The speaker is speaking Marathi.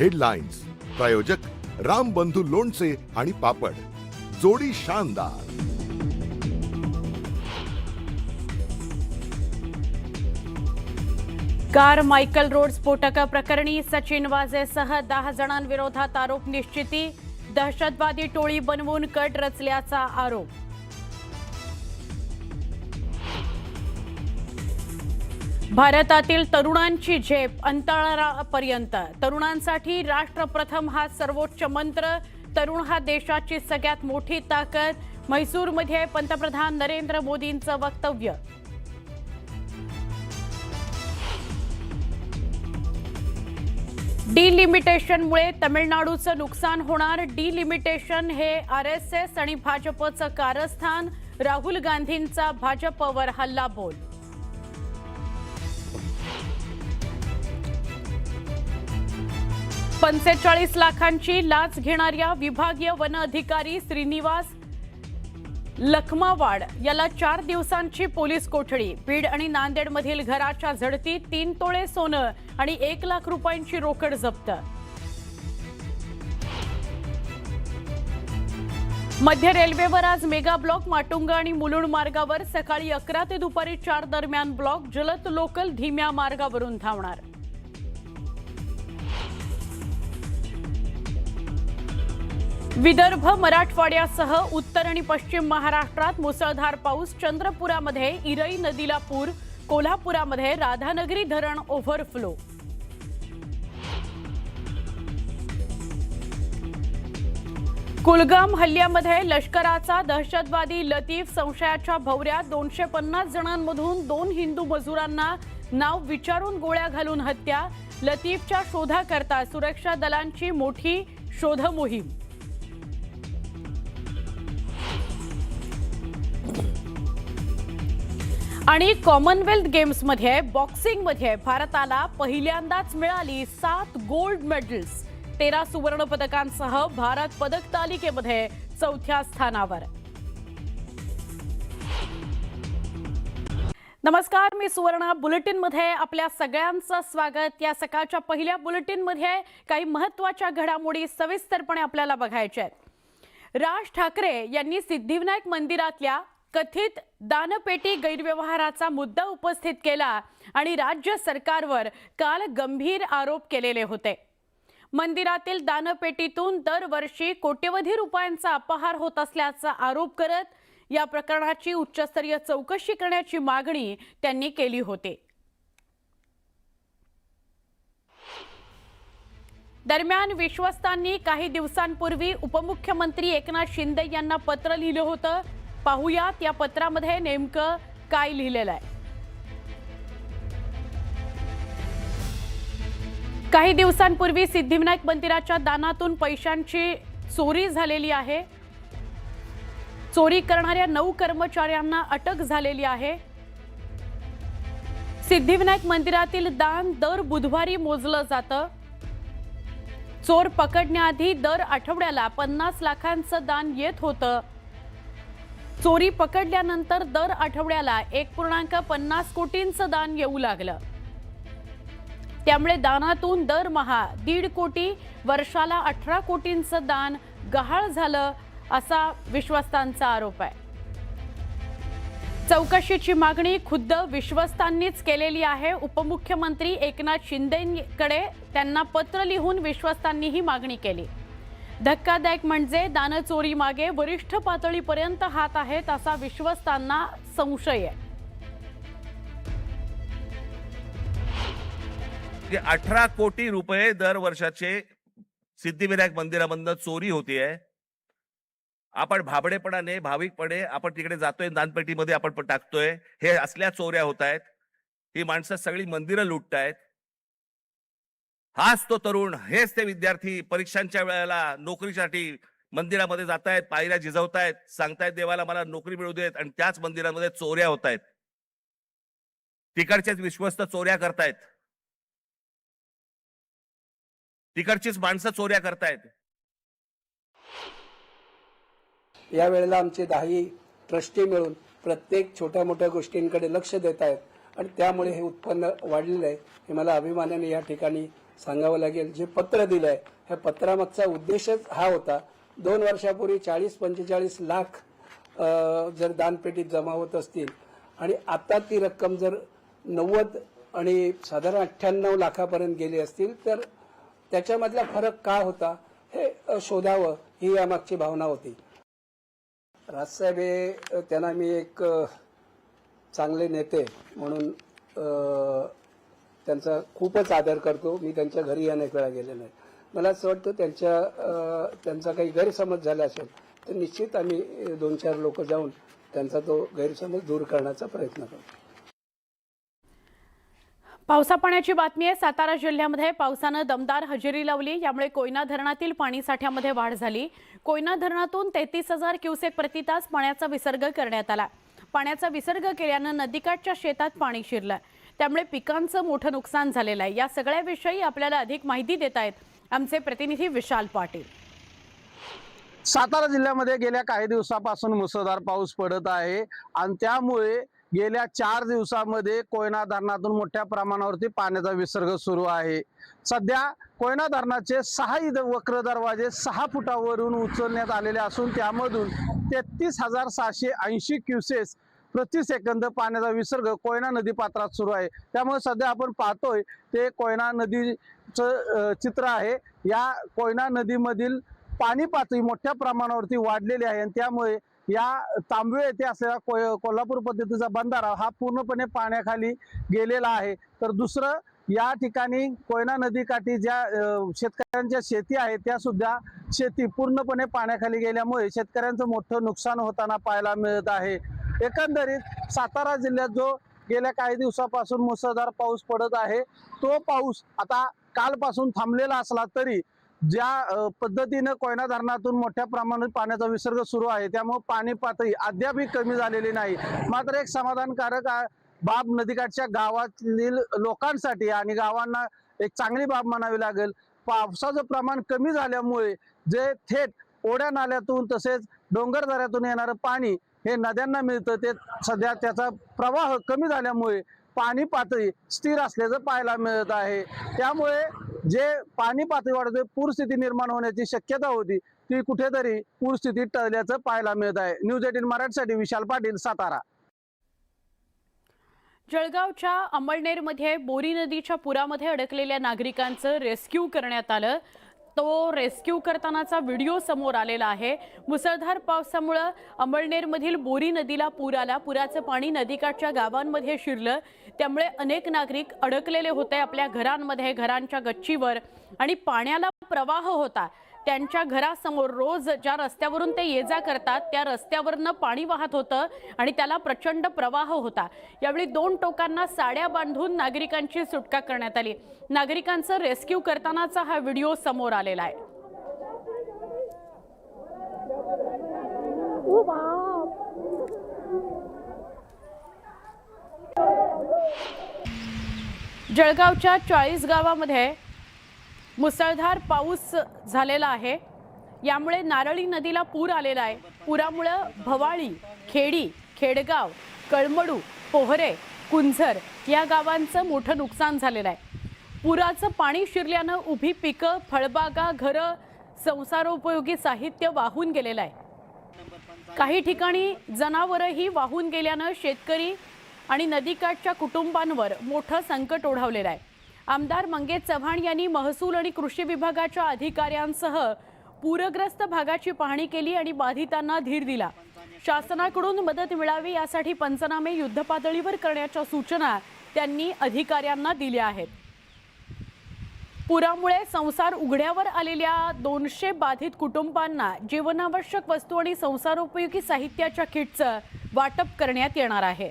हेडलाइन्स प्रायोजक रामबंधू लोणचे आणि पापड, जोडी शानदार। कारमायकल रोड स्फोटक प्रकरणी सचिन वाझेसह 10 जणांविरोधात आरोप निश्चिती, दहशतवादी टोळी बनवून कट रचल्याचा आरोप। भारतातील तरुणांची झेप अंतराळापर्यंत, तरुणांसाठी राष्ट्र प्रथम हा सर्वोच्च मंत्र, तरुण हा देशाची सगळ्यात मोठी ताकद, म्हैसूरमध्ये पंतप्रधान नरेंद्र मोदींचं वक्तव्य। डिलिमिटेशनमुळे तमिळनाडूचं नुकसान होणार, डिलिमिटेशन हे आरएसएस आणि भाजपचं कारस्थान, राहुल गांधींचा भाजपवर हल्लाबोल। $45 लाखांची लाच घेणाऱ्या विभागीय वन अधिकारी श्रीनिवास लखमावाड याला 4 दिवसांची पोलीस कोठडी। बीड आणि नांदेडमधील घराच्या झडतीत 3 तोळे सोनं आणि 1 लाख रुपयांची रोकड जप्त। मध्य रेल्वेवर आज मेगा ब्लॉक, माटुंगा आणि मुलुंड मार्गावर सकाळी 11 ते दुपारी 4 दरम्यान ब्लॉक, जलद लोकल धीम्या मार्गावरून धावणार। विदर्भ, मराठवाड्यासह उत्तर आणि पश्चिम महाराष्ट्रात मुसळधार पाऊस, चंद्रपुरामध्ये इरई नदीला पूर, कोल्हापुरामध्ये राधानगरी धरण ओव्हरफ्लो। कुलगाम हल्ल्यामध्ये लष्कराचा दहशतवादी लतीफ संशयाच्या भोवऱ्यात, 250 जणांमधून 2 हिंदू मजुरांना नाव विचारून गोळ्या घालून हत्या, लतीफच्या शोधाकरता सुरक्षा दलांची मोठी शोध मोहीम। आणि कॉमनवेल्थ गेम्समध्ये बॉक्सिंगमध्ये भारताला पहिल्यांदाच मिळाली 7 गोल्ड मेडल्स, 13 सुवर्ण पदकांसह भारत पदक तालिकेमध्ये 4थ्या स्थानावर। नमस्कार, मी सुवर्णा। बुलेटिनमध्ये आपल्या सगळ्यांचं स्वागत। या सकाळच्या पहिल्या बुलेटिनमध्ये काही महत्त्वाच्या घडामोडी सविस्तरपणे आपल्याला बघायच्या आहेत। राज ठाकरे यांनी सिद्धिविनायक मंदिरातल्या कथित दानपेटी गैरव्यवहाराचा मुद्दा उपस्थित केला आणि राज्य सरकारवर काल गंभीर आरोप केलेले होते। मंदिरातील दानपेटीतून दरवर्षी कोट्यवधी रुपयांचा अपहार होत असल्याचा आरोप करत या प्रकरणाची उच्चस्तरीय चौकशी करण्याची मागणी त्यांनी केली होती। दरम्यान विश्वस्तांनी काही दिवसांपूर्वी उपमुख्यमंत्री एकनाथ शिंदे यांना पत्र लिहिलं होतं। पाहूयात या पत्रामध्ये नेमकं काय लिहिलेलं आहे। काही दिवसांपूर्वी सिद्धिविनायक मंदिराच्या दानातून पैशांची चोरी झालेली आहे। चोरी करणाऱ्या 9 कर्मचाऱ्यांना अटक झालेली आहे। सिद्धिविनायक मंदिरातील दान दर बुधवारी मोजलं जातं। चोर पकडण्याआधी दर आठवड्याला 50 लाखांचं दान येत होतं। चोरी पकडल्यानंतर दर आठवड्याला 1.50 कोटींचं दान येऊ लागलं। त्यामुळे दानातून दरमहा 1.5 कोटी, वर्षाला 18 कोटींचं दान गहाळ झालं असा विश्वस्तांचा आरोप आहे। चौकशीची मागणी खुद्द विश्वस्तांनीच केलेली आहे। उपमुख्यमंत्री एकनाथ शिंदेंकडे त्यांना पत्र लिहून विश्वस्तांनी ही मागणी केली। धक्कादायक म्हणजे दानचोरी मागे वरिष्ठ पातळीपर्यंत हात आहेत असा विश्वस्तांना संशय आहे। 18 कोटी रुपये दर वर्षाचे सिद्धिविनायक मंदिरामधून चोरी होतीये। आपण भाबडेपणाने, भाविकपणे आपण तिकडे जातोय, दानपेटीमध्ये आपण टाकतोय, हे असल्या चोऱ्या होत आहेत। ही माणसं सगळी मंदिरं लुटतायत। हाच तो तरुण, हेच ते विद्यार्थी परीक्षांच्या वेळेला नोकरीसाठी मंदिरामध्ये जातायत, पायऱ्या झिजवतायत, सांगतायत देवाला मला नोकरी मिळू देत, आणि त्याच मंदिरामध्ये चोऱ्या होतायत। तिकडचेच विश्वस्त चोऱ्या करतायत, तिकडचीच माणसं चोऱ्या करतायत। या वेळेला आमचे 10 ट्रस्टी मिळून प्रत्येक छोट्या मोठ्या गोष्टींकडे लक्ष देत आहेत आणि त्यामुळे हे उत्पन्न वाढलेलं आहे। हे मला अभिमानाने या ठिकाणी सांगावं लागेल. जे पत्र दिलंय ह्या पत्रामागचा उद्देशच हा होता. 2 वर्षापूर्वी 40-45 लाख जर दानपेटीत जमा होत असतील आणि आता ती रक्कम जर 90 आणि साधारण 98 लाखापर्यंत गेली असतील तर त्याच्यामधला फरक का होता हे शोधावं ही यामागची भावना होती. राजसाहेब हे त्यांना मी एक चांगले नेते म्हणून त्यांचा खूपच आदर करतो. मी त्यांच्या घरी अनेक वेळा गेलेलो आहे. मला असं वाटतं त्यांचा काही गैरसमज झाला असेल तर निश्चित आम्ही 2-4 लोक जाऊन त्यांचा तो गैरसमज दूर करण्याचा प्रयत्न करू. पावसा पाण्याची बातमी आहे. सातारा जिल्ह्यामध्ये पावसानं दमदार हजेरी लावली. यामुळे कोयना धरणातील पाणी साठ्यामध्ये वाढ झाली. कोयना धरणातून 33,000 क्युसेक प्रतितास पाण्याचा विसर्ग करण्यात आला. पाण्याचा विसर्ग केल्यानं नदीकाठच्या शेतात पाणी शिरलं. त्यामुळे पिकांचं मोठं नुकसान झालेलं आहे. या सगळ्याविषयी आपल्याला अधिक माहिती देत आहेत आमचे प्रतिनिधी विशाल पाटील. सातारा जिल्ह्यामध्ये गेल्या काही दिवसापासून मुसळधार पाऊस पडत आहे आणि त्यामुळे गेल्या 4 दिवसामध्ये कोयना धरणातून मोठ्या प्रमाणावरती पाण्याचा विसर्ग सुरू आहे. सध्या कोयना धरणाचे 6 वक्र दरवाजे 6 फुटावरून उचलण्यात आलेले असून त्यामधून 33,780 क्युसेस प्रति सेकंद पाण्याचा विसर्ग कोयना नदी पात्रात सुरू आहे. त्यामुळे सध्या आपण पाहतोय ते कोयना नदीचं चित्र आहे. या कोयना नदीमधील पाणी पातळी मोठ्या प्रमाणावरती वाढलेली आहे आणि त्यामुळे या तांबवे येथे असलेला कोल्हापूर पद्धतीचा बंधारा हा पूर्णपणे पाण्याखाली गेलेला आहे. तर दुसरं या ठिकाणी कोयना नदीकाठी ज्या शेतकऱ्यांच्या शेती आहेत त्या सुद्धा शेती पूर्णपणे पाण्याखाली गेल्यामुळे शेतकऱ्यांचं मोठं नुकसान होताना पाहायला मिळत आहे. एकंदरीत सातारा जिल्ह्यात जो गेल्या काही दिवसापासून मुसळधार पाऊस पडत आहे तो पाऊस आता कालपासून थांबलेला असला तरी ज्या पद्धतीने कोयना धरणातून मोठ्या प्रमाणात पाण्याचा विसर्ग सुरू आहे त्यामुळे पाणी पातळी अद्यापही कमी झालेली नाही. मात्र एक समाधानकारक बाब नदीकाठच्या गावातील लोकांसाठी आणि गावांना एक चांगली बाब म्हणावी लागेल. पावसाचं प्रमाण कमी झाल्यामुळे जे थेट ओढ्या नाल्यातून तसेच डोंगरदऱ्यातून येणारं पाणी हे नद्यांना मिळतं ते सध्या त्याचा प्रवाह कमी झाल्यामुळे पाणी पातळी स्थिर असल्याचं पाहायला मिळत आहे. त्यामुळे जे पाणी पातळी वाढते पूरस्थिती निर्माण होण्याची शक्यता होती ती कुठेतरी पूरस्थिती टळल्याचं पाहायला मिळत आहे. न्यूज 18 मराठीसाठी विशाल पाटील, सातारा. जळगावच्या अंमळनेरमध्ये बोरी नदीच्या पुरामध्ये अडकलेल्या नागरिकांचं रेस्क्यू करण्यात आलं. तो रेस्क्यू करतानाचा व्हिडिओ समोर आलेला आहे. मुसळधार पावसामुळे अंमळनेरमधील बोरी नदीला पूर आला. पुराचं पाणी नदीकाठच्या गावांमध्ये शिरलं. त्यामुळे अनेक नागरिक अडकलेले होते आपल्या घरांमध्ये, घरांच्या गच्चीवर आणि पाण्याला प्रवाह होता. त्यांच्या घरासमोर रोज ज्या रस्त्यावरून ते ये जा करतात त्या रस्त्यावरनं पाणी वाहत होतं आणि त्याला प्रचंड प्रवाह होता. यावेळी 2 टोकांना साड्या बांधून नागरिकांची सुटका करण्यात आली. नागरिकांचं रेस्क्यू करतानाचा हा व्हिडिओ समोर आलेला आहे. जळगावच्या 40 गावामध्ये मुसळधार पाऊस झालेला आहे. यामुळे नारळी नदीला पूर आलेला आहे. पुरामुळे भवाळी, खेडी, खेडगाव, कळमडू, पोहरे, कुंझर या गावांचं मोठं नुकसान झालेलं आहे. पुराचं पाणी शिरल्यानं उभी पिकं, फळबागा, घरं, संसारोपयोगी साहित्य वाहून गेलेलं आहे. काही ठिकाणी जनावरही वाहून गेल्यानं शेतकरी आणि नदीकाठच्या कुटुंबांवर मोठं संकट ओढावलेलं आहे. आमदार मंगेश चव्हाण यांनी महसूल आणि कृषी विभागाच्या अधिकाऱ्यांसह पूरग्रस्त भागाची पाहणी केली आणि बाधितांना धीर दिला. शासनाकडून मदत मिळावी यासाठी पंचनामे युद्धपातळीवर करण्याच्या सूचना त्यांनी अधिकाऱ्यांना दिल्या आहेत. पुरामुळे संसार उघड्यावर आलेल्या 200 बाधित कुटुंबांना जीवनावश्यक वस्तू आणि संसारोपयोगी साहित्याच्या किटचं वाटप करण्यात येणार आहे.